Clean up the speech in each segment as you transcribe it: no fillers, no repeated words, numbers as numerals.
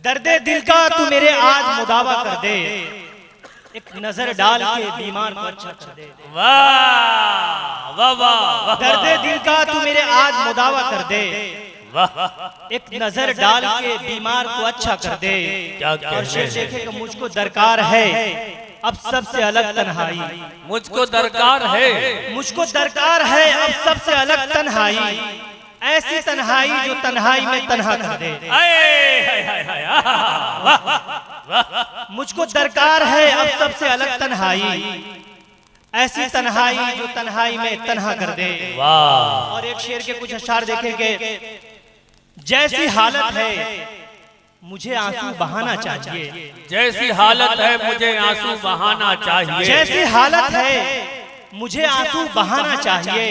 दर्दे दिल का तू मेरे आज मुदावा कर दे, एक नजर डाल के बीमार को अच्छा कर दे। वाह वाह वाह। दर्दे दिल का तू मेरे आज मुदावा कर दे, एक नजर डाल के बीमार को अच्छा कर दे। और शेर देखे कि मुझको दरकार है अब सबसे अलग तन्हाई, मुझको दरकार है, मुझको दरकार है अब सबसे अलग तन्हाई, ऐसी तन्हाई जो तन्हाई में तन्हा कर दे। मुझको दरकार है अब सबसे अलग तन्हाई, ऐसी तन्हाई जो तन्हाई में तन्हा कर दे। और एक शेर के कुछ अशार देखेंगे। जैसी हालत है मुझे आंसू बहाना चाहिए, जैसी हालत है मुझे आंसू बहाना चाहिए, जैसी हालत है मुझे आंसू बहाना चाहिए,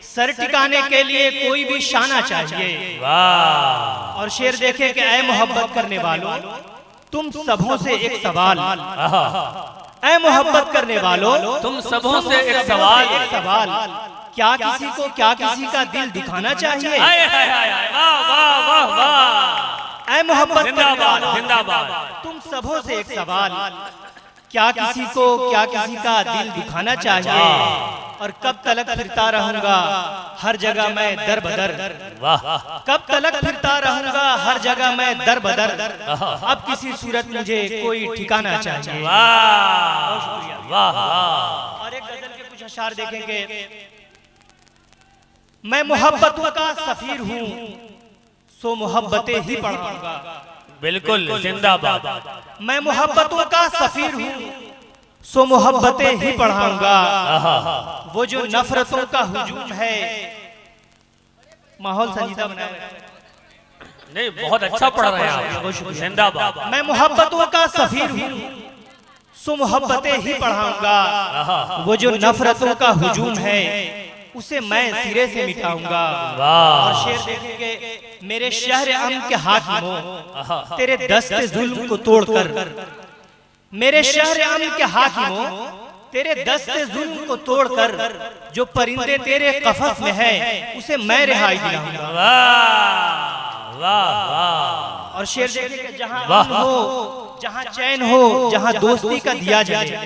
सर टिकाने के लिए कोई भी शाना चाहिए। वाह। और शेर देखे कि ऐ मोहब्बत करने वालों तुम सबों से एक सवाल, ऐ मोहब्बत करने वालों तुम सबों से एक सवाल, क्या किसी को क्या किसी का दिल दुखाना चाहिए? वाह वाह वाह वाह। ऐ मोहब्बत जिंदाबाद जिंदाबाद। तुम सबों से एक सवाल, क्या किसी को क्या किसी का दिल दुखाना चाहिए? और कब तलक फिरता रहूंगा हर जगह मैं दर बदर, कब तलक फिरता रहूंगा हर जगह मैं दर बदर, अब किसी सूरत मुझे कोई ठिकाना चाहिए। और एक गजल के कुछ अशार देखेंगे। मैं मोहब्बतों का सफीर हूँ सो मोहब्बतें ही पढ़ाऊंगा। बिल्कुल जिंदाबाद। मैं मोहब्बतों का सफीर हूँ सो मोहब्बतें ही पढ़ाऊंगा। वो जो नफरतों का हुजूम है, माहौल संजीदा बनाया नहीं, बहुत अच्छा पढ़ रहे हैं आप। जिंदाबाद। मैं मोहब्बतों का सफीर हूँ सो मोहब्बतें ही पढ़ाऊंगा। वो जो नफरतों का हुजूम है उसे मैं सिरे से मिटाऊंगा। और शेर देखेंगे। मेरे शहर अमन के हाकिमों तेरे दस्ते जुल्म को तोड़कर, मेरे शहर अमन के हाकिमों तेरे दस्ते जुल्म को तोड़कर, जो परिंदे तेरे कफस में है उसे मैं रिहाई दिलाऊंगा। और शेर देखेंगे। जहां अमन हो जहां चैन हो जहां दोस्ती का दिया जले,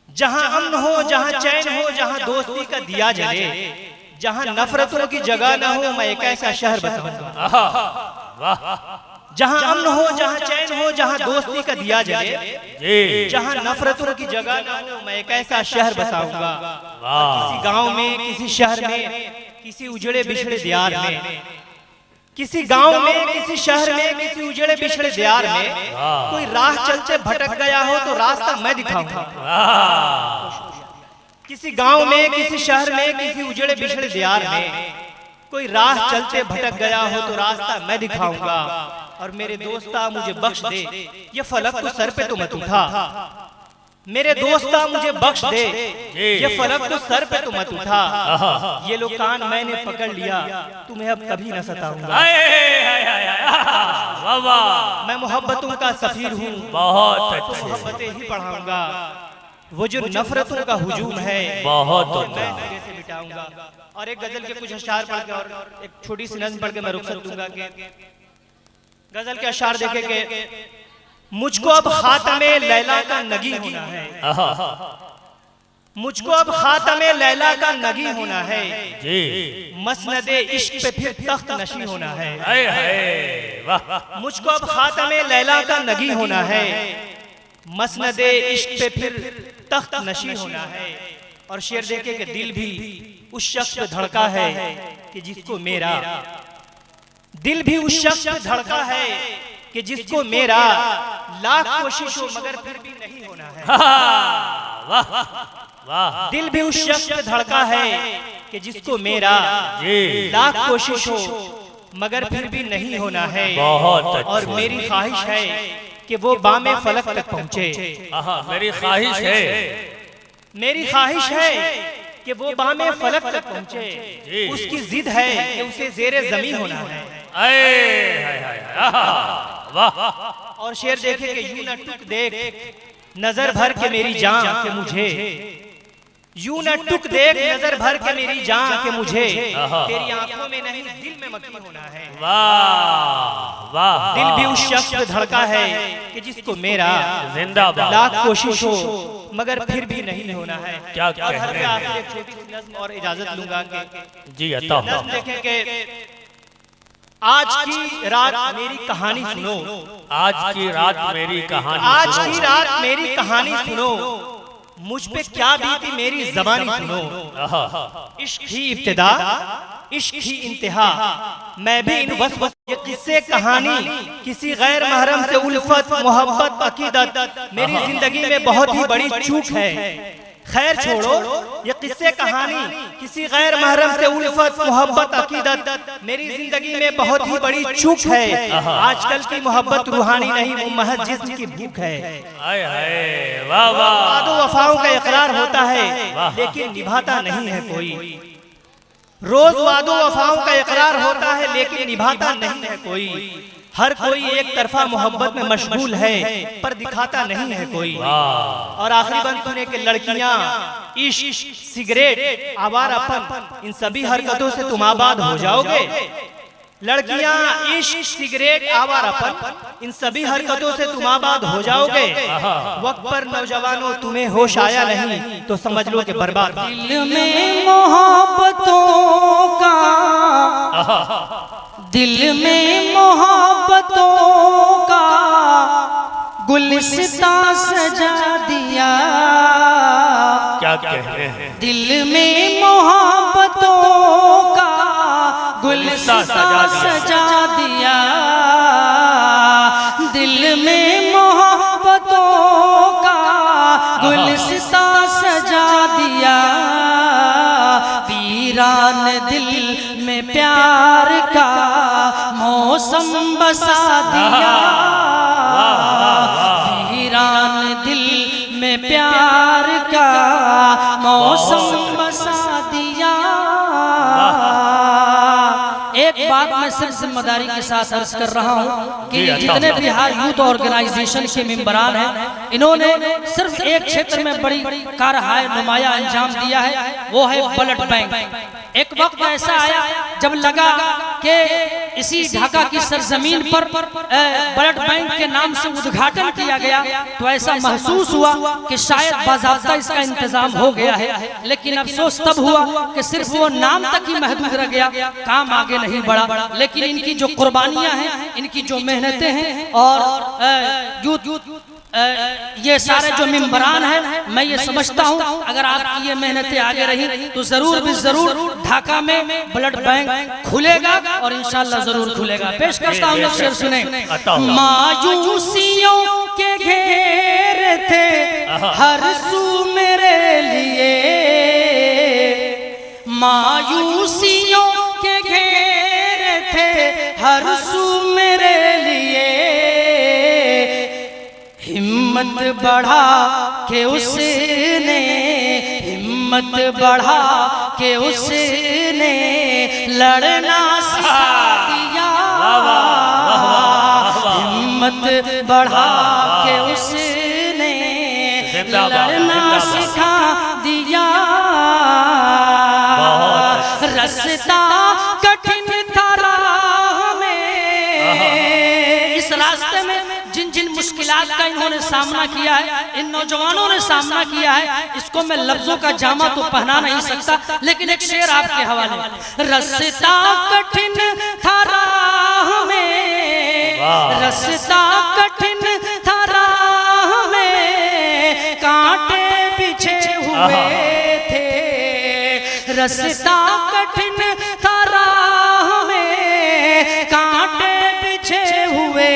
जहां अमन हो जहां चैन हो जहां दोस्ती का दिया जले, जहां नफरतों की जगह न हो मैं एक ऐसा शहर बसाऊंगा। जहां अमन हो जहां चैन हो जहां दोस्ती का दिया जले, जहां नफरतों की जगह न हो मैं एक ऐसा शहर बसाऊंगा। किसी गांव में किसी शहर में किसी उजड़े बिछड़े दियार में, किसी गांव में किसी शहर में किसी उजड़े बिछड़े दियार में कोई राह चलते भटक गया हो तो रास्ता मैं दिखाऊंगा। किसी गांव में किसी शहर में किसी उजड़े बिछड़े दियार में कोई राह चलते भटक गया हो तो रास्ता मैं दिखाऊंगा। और मेरे दोस्ता मुझे बख्श दे ये फलक तो सर पे तो मत उठा, मेरे दोस्ता मुझे बख्श दे ये फलक तो सर पे तो मत उठा, ये लो कान मैंने पकड़ लिया तुम्हें अब कभी न सताऊंगा। मैं मोहब्बतों का सफीर हूँ बहुत अच्छे, मोहब्बतें ही पढ़ाऊंगा। वो जो नफरतों का हुजूम है बहुत मैं सिरे से मिटाऊंगा। और एक गजल के कुछ अशार पढ़ के और एक छोटी सी नज़्म पढ़ के मैं रुखसत दूंगा कि गजल के अशार देखे के मुझको अब खातमे लैला का नगी होना है, मुझको अब खातमे लैला का नगी होना है, मसनदे इश्क पे फिर तख्त नशी होना है। मुझको अब खातमे लैला का नगी होना है, मसनदे इश्क पे फिर तख्त नशी होना है। और शेर देखे कि दिल भी उस शख्स पे धड़का है कि जिसको मेरा, दिल भी उस शख्स पे धड़का है कि जिसको मेरा लाख कोशिश हो मगर फिर भी नहीं होना है। दिल भी उस शख्स पे धड़का है कि जिसको मेरा लाख कोशिश हो मगर फिर भी नहीं होना है। और मेरी ख्वाहिश है कि वो बामे फलक तक पहुंचे, मेरी ख्वाहिश है, मेरी ख्वाहिश है कि वो बामे फलक तक पहुंचे, उसकी जिद है कि उसे जेरे जमीन होना है। और शेर देखे कि यूं न टुक देख नजर भर के मेरी जान के मुझे, यूं न टुक देख नजर भर के मेरी जान के मुझे तेरी आंखों में नहीं दिल में मक्खी होना है। वाह वाह, दिल भी उस शख्स पे धड़का है कि जिसको मेरा जिंदाबाद लाख कोशिश हो मगर फिर भी नहीं होना है। क्या और हर कहने पे हैं। आखिर एक छोटी सी नज़्म और इजाजत लूंगा कि जी अता नज़्म देखें कि आज की रात मेरी कहानी सुनो, आज की रात मेरी कहानी आज सुनो। की रात मेरी कहानी सुनो, मुझ पे क्या बीती मेरी ज़बानी सुनो। इश्क ही इब्तिदा इश्क ही इंतहा, मैं भी इन बस ये किस्से कहानी किसी गैर महरम से उल्फत मोहब्बत अकीदत मेरी जिंदगी में बहुत ही बड़ी चूक है। खैर छोड़ो ये किस्से कहानी किसी गैर महरम से उल्फत मोहब्बत अकीदत मेरी जिंदगी में बहुत ही बड़ी चूक है। आजकल की मोहब्बत रूहानी नहीं वो महज जिस्म की भूख है। हाय हाय वाह वाह, वादो वफाओं का इकरार होता है लेकिन निभाता नहीं है कोई। रोज वादो वफाओं का इकरार होता है लेकिन निभाता नहीं है कोई। हर कोई एक तरफा मोहब्बत में मशगूल है पर दिखाता नहीं है कोई। और आखिरी बंद सुने कि लड़कियां इश्क सिगरेट आवारापन इन सभी हरकतों से तुम आबाद हो जाओगे। लड़कियां इश्क सिगरेट आवारापन इन सभी हरकतों से तुम आबाद हो जाओगे। वक्त पर नौजवानों तुम्हें होश आया नहीं तो समझ लो कि बर्बाद। दिल में मोहब्बतों का दिल में मोहब्बतों का गुलसिता सजा दिया। क्या कहने हैं। दिल में मोहब्बतों का गुलसिता सजा दिया। दिल में मोहब्बतों का गुलसिता सजा दिया। वीरान दिल में प्यार का मौसम बसा दिया। वीरान दिल में प्यार का मौसम बसा दिया। एक बात मैं सिर्फ जिम्मेदारी के साथ अर्ज कर रहा हूँ कि जितने बिहार यूथ ऑर्गेनाइजेशन के मेंबरान हैं इन्होंने सिर्फ एक क्षेत्र में बड़ी कारहाय नुमाया अंजाम दिया है, वो है ब्लड बैंक। एक वक्त ऐसा आया जब लगा कि इसी ढाका की सरजमीन पर ब्लड बैंक के नाम से उद्घाटन किया गया तो ऐसा महसूस हुआ कि शायद बाज़ाब्ता इसका इंतजाम हो गया है। लेकिन अफसोस तब हुआ कि सिर्फ वो नाम तक ही महदूद रह गया, काम आगे नहीं बढ़ा। लेकिन इनकी जो कुर्बानियां हैं, इनकी जो मेहनतें हैं और यूथ ये सारे जो मेंबरान हैं, मैं ये समझता हूँ अगर आपकी ये मेहनतें आगे रही तो जरूर भी जरूर ढाका में ब्लड बैंक खुलेगा और इंशाल्लाह जरूर खुलेगा। पेश करता हूँ एक शेर सुने। मायूसियों के घेरे थे हर सू मेरे लिए। मायूसियों के घेरे थे हर सू मेरे लिए। हिम्मत बढ़ा के उसने हिम्मत बढ़ा के उसने लड़ना सिखा दिया। हिम्मत बढ़ा के उसने लड़ना सिखा दिया। रास्ता कठिन था राह में, इस रास्ते में जिन जिन मुश्किलात का इन्होंने सामना किया है, इन नौजवानों ने सामना किया है, इसको मैं लफ्जों का जामा तो पहना नहीं सकता। लेकिन एक शेर आपके हवाले। रास्ता कठिन था राह में, रास्ता कठिन था राह में, कांटे बिछे हुए थे। रास्ता कठिन था राह में, कांटे बिछे हुए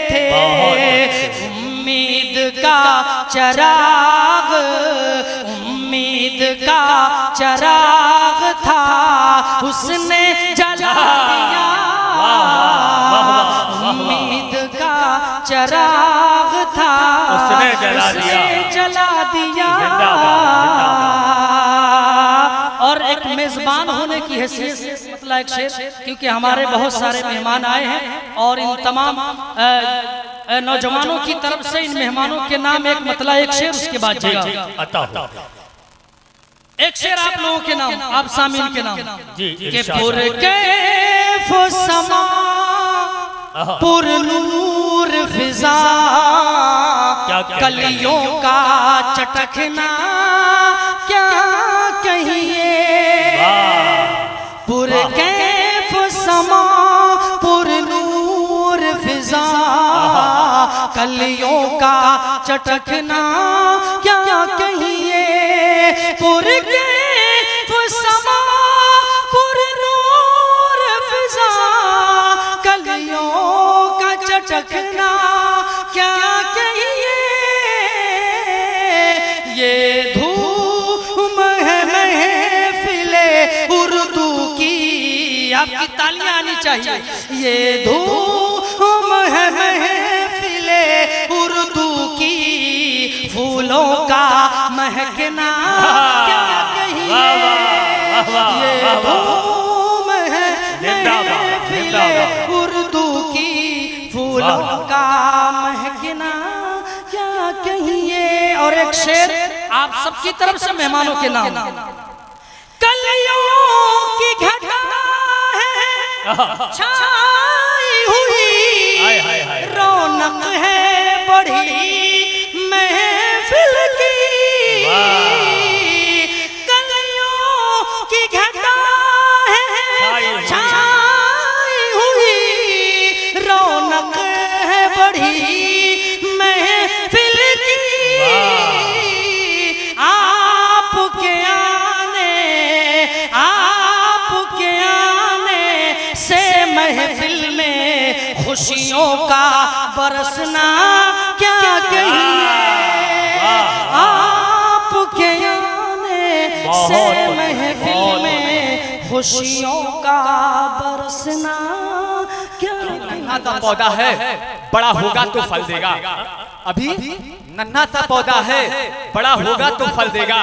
थे। उम्मीद का चराग, उम्मीद का चराग था, उसने जला दिया। उम्मीद का चराग था, उसने जला दिया। और एक मेजबान होने की हैसियत से मतलब एक शेर, क्योंकि हमारे बहुत सारे मेहमान आए हैं और इन तमाम नौजवानों की तरफ से इन मेहमानों के नाम एक मतलब एक शेर, उसके बाद एक शेर आप लोगों के नाम, आप सामिल के नाम जी के पुर कैफ समा पुर नूर फिजा कलियों का चटकना क्या कहिए। पुर कैफ समा पुर नूर फिजा कलियों का चटकना क्या कहिए। पुर कैफ समा पुर नूर फिजा कलियों का चटकना क्या कहिए। ये धूम है महफिले उर्दू की, आपकी तालियां आनी चाहिए। ये धूम है महफिले उर्दू की फूलों का महकना क्या कहिए। ये धूम है महफिले उर्दू की फूलों का महकना क्या कहिए। और एक शेर आप सबकी तरफ से मेहमानों के नाम। कलियों की घटा है छाई हुई रौनक है बढ़ी महफिल की। कलियों की घटा है छाई हुई रौनक है बढ़ी महफिल की। आपके आने से महफिल में खुशियों का बरसना क्या कहिए। आपके आने से महफिल में खुशियों का बरसना क्या। नन्हा सा पौधा है बड़ा होगा तो फल देगा। अभी नन्हा सा पौधा है बड़ा होगा तो फल देगा।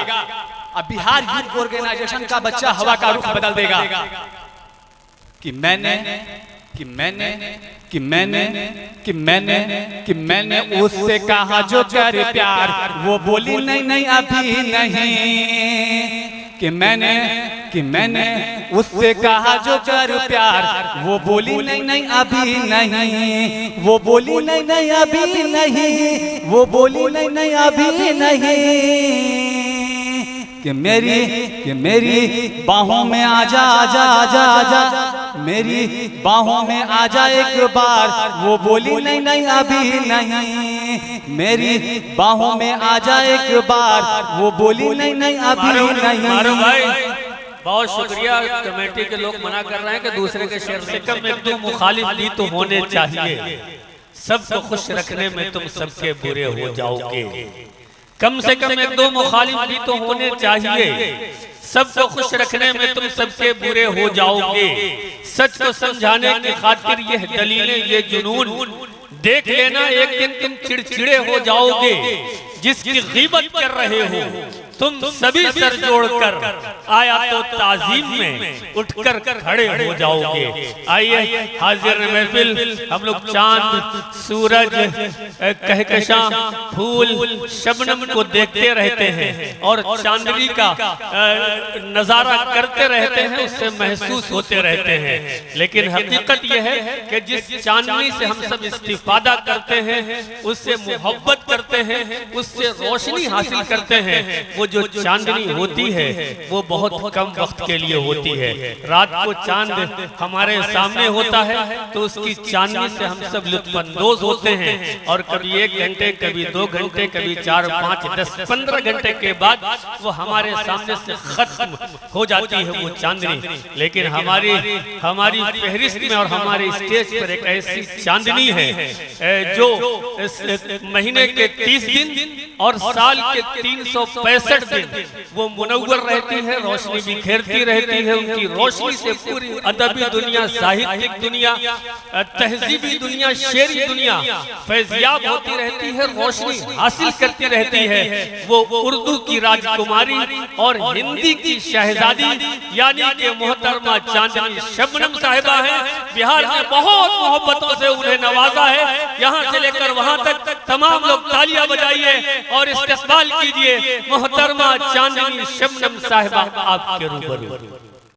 अब बिहार यूथ ऑर्गेनाइजेशन का बच्चा हवा का रुख बदल देगा। कि मैंने उससे कहा जो करे प्यार, वो बोली नहीं अभी नहीं। कि मैंने उससे कहा जो कर प्यार, वो बोली नहीं अभी नहीं। वो बोली नहीं अभी नहीं। वो बोली नहीं अभी नहीं। कि मेरी बाहों में आजा आजा आजा आजा, मेरी बाहों में आजा एक बार। वो बोली नहीं अभी नहीं। मेरी बाहों में आजा एक बार। वो बोली नहीं अभी नहीं। मारो भाई, बहुत शुक्रिया। कमेटी के लोग मना कर रहे हैं कि दूसरे के शेर से कम एक दो मुखालिफ भी तो होने चाहिए। सबको खुश रखने में तुम सबके बुरे हो जाओगे। कम से कम एक दो मुखालिफ भी तो होने चाहिए। सबको खुश रखने में तुम सबके बुरे हो जाओगे। सच को समझाने की खातिर ये दलीलें ये जुनून देख लेना, एक दिन तुम चिड़चिड़े हो जाओगे। जिसकी गीबत कर रहे हो तुम सभी सर जोड़कर आया तो ताजीम में उठकर खड़े हो जाओगे। आइए हाजिर महफिल, हम लोग चांद सूरज कहकशां फूल शबनम को देखते रहते हैं और चांदनी का नजारा करते रहते हैं, उससे महसूस होते रहते हैं। लेकिन हकीकत यह है कि जिस चांदनी से हम सब इस्तिफादा करते हैं, उससे मोहब्बत करते हैं, उससे रोशनी हासिल करते हैं, वो जो चांदनी होती है वो बहुत कम वक्त के लिए होती है। रात को चांद हमारे सामने होता है तो उसकी चांदनी से हम सब लुत्फानंदोज होते हैं। और कभी 1 घंटे, कभी 2 घंटे, कभी 4, 5, 10, 15 घंटे के बाद वो हमारे सामने से खत्म हो जाती है वो चांदनी। लेकिन हमारी फहरिस्त में और हमारे स्टेज पर एक ऐसी चांदनी है जो महीने के 30 दिन और साल के 365 दिन वो मुनव्वर रहती है, रोशनी बिखेरती रहती है। उनकी रोशनी से पूरी अदबी दुनिया, साहित्यिक दुनिया, तहजीबी दुनिया, शेरी दुनिया फैज़याब होती रहती है, रोशनी हासिल करती रहती है। वो उर्दू की राजकुमारी और हिंदी की शहजादी यानी कि मोहतरमा चांदनी शबनम साहिबा है। बिहार में बहुत मोहब्बतों से उन्हें नवाजा है। यहाँ से लेकर वहाँ तक तमाम लोग तालियां बजाइए और इस्तकबाल कीजिए मोहतरमा मोहतरमा चांदनी शबनम साहिबा आपके रूबरू।